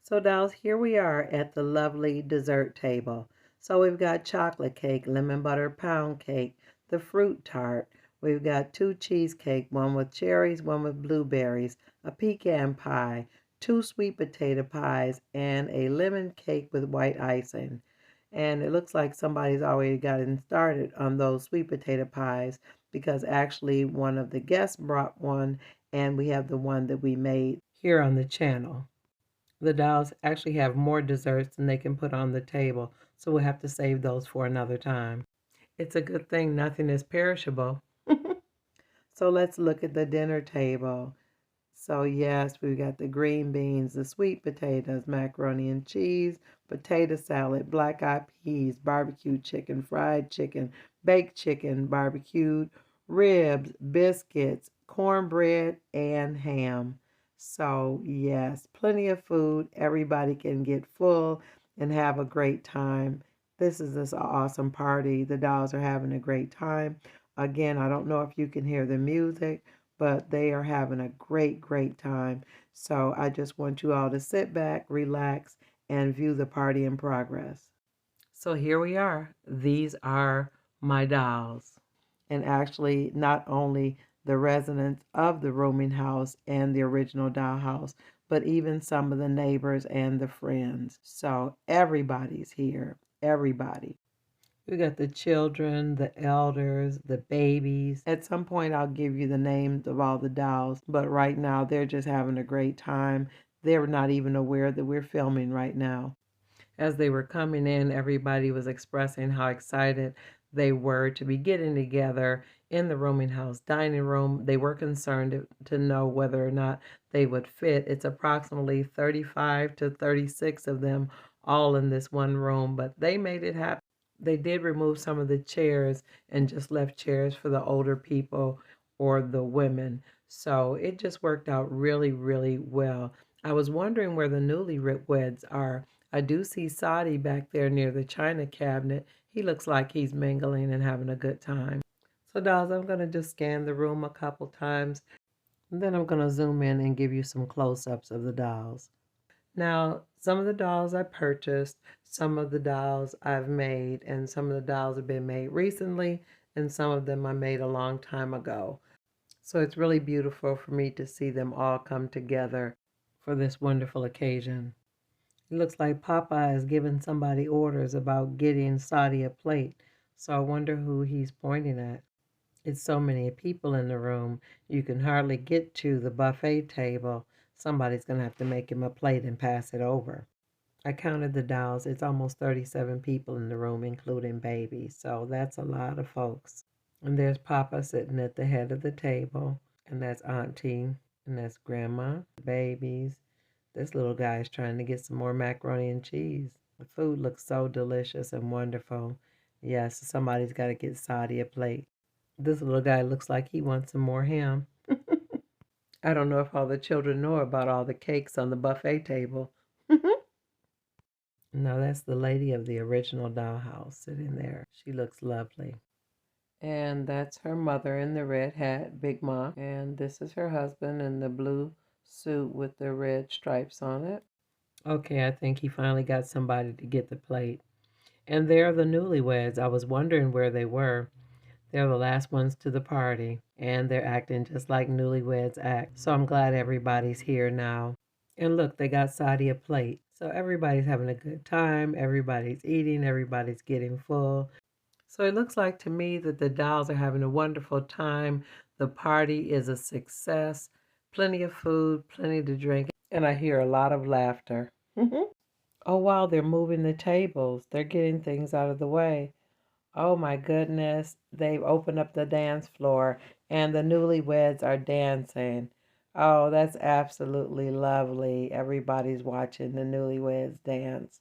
So dolls, here we are at the lovely dessert table. So we've got chocolate cake, lemon butter pound cake, the fruit tart. We've got two cheesecake, one with cherries, one with blueberries, a pecan pie, two sweet potato pies, and a lemon cake with white icing. And it looks like somebody's already gotten started on those sweet potato pies because actually one of the guests brought one and we have the one that we made here on the channel. The dolls actually have more desserts than they can put on the table, so we'll have to save those for another time. It's a good thing nothing is perishable. So let's look at the dinner table. So yes, we've got the green beans, the sweet potatoes, macaroni and cheese, potato salad, black-eyed peas, barbecue chicken, fried chicken, baked chicken, barbecued ribs, biscuits, cornbread, and ham. So yes, plenty of food. Everybody can get full and have a great time. This is this awesome party. The dolls are having a great time. Again, I don't know if you can hear the music, but they are having a great, great time. So I just want you all to sit back, relax, and view the party in progress. So here we are. These are my dolls. And actually, not only the residents of the rooming house and the original dollhouse, but even some of the neighbors and the friends. So everybody's here. Everybody. We got the children, the elders, the babies. At some point, I'll give you the names of all the dolls, but right now they're just having a great time. They're not even aware that we're filming right now. As they were coming in, everybody was expressing how excited they were to be getting together in the rooming house dining room. They were concerned to know whether or not they would fit. It's approximately 35 to 36 of them all in this one room, but they made it happen. They did remove some of the chairs and just left chairs for the older people or the women. So it just worked out really, really well. I was wondering where the newlyweds are. I do see Sadi back there near the china cabinet. He looks like he's mingling and having a good time. So dolls, I'm going to just scan the room a couple times. And then I'm going to zoom in and give you some close-ups of the dolls. Now, some of the dolls I purchased, some of the dolls I've made, and some of the dolls have been made recently, and some of them I made a long time ago. So it's really beautiful for me to see them all come together for this wonderful occasion. It looks like Papa is giving somebody orders about getting Saudi a plate, so I wonder who he's pointing at. It's so many people in the room, you can hardly get to the buffet table. Somebody's going to have to make him a plate and pass it over. I counted the dolls. It's almost 37 people in the room, including babies. So that's a lot of folks. And there's Papa sitting at the head of the table. And that's Auntie. And that's Grandma, the babies. This little guy is trying to get some more macaroni and cheese. The food looks so delicious and wonderful. Yes, somebody's got to get Saudi a plate. This little guy looks like he wants some more ham. I don't know if all the children know about all the cakes on the buffet table. No, that's the lady of the original dollhouse sitting there. She looks lovely. And that's her mother in the red hat, Big Ma. And this is her husband in the blue suit with the red stripes on it. Okay, I think he finally got somebody to get the plate. And there are the newlyweds. I was wondering where they were. They're the last ones to the party, and they're acting just like newlyweds act. So I'm glad everybody's here now. And look, they got Saudi a plate. So everybody's having a good time. Everybody's eating. Everybody's getting full. So it looks like to me that the dolls are having a wonderful time. The party is a success. Plenty of food, plenty to drink, and I hear a lot of laughter. Oh, wow, they're moving the tables. They're getting things out of the way. Oh my goodness, they've opened up the dance floor and the newlyweds are dancing. Oh, that's absolutely lovely. Everybody's watching the newlyweds dance.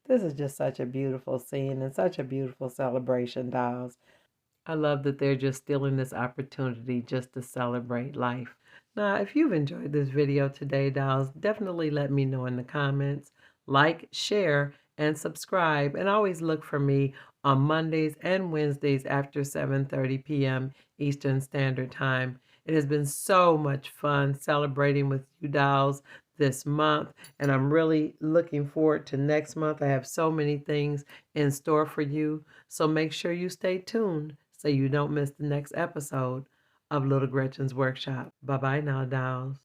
This is just such a beautiful scene and such a beautiful celebration, dolls. I love that they're just stealing this opportunity just to celebrate life. Now, if you've enjoyed this video today, dolls, definitely let me know in the comments. Like, share, and subscribe. And always look for me on Mondays and Wednesdays after 7:30 p.m. Eastern Standard Time. It has been so much fun celebrating with you dolls this month, and I'm really looking forward to next month. I have so many things in store for you, so make sure you stay tuned so you don't miss the next episode of Little Gretchen's Workshop. Bye bye now, dolls.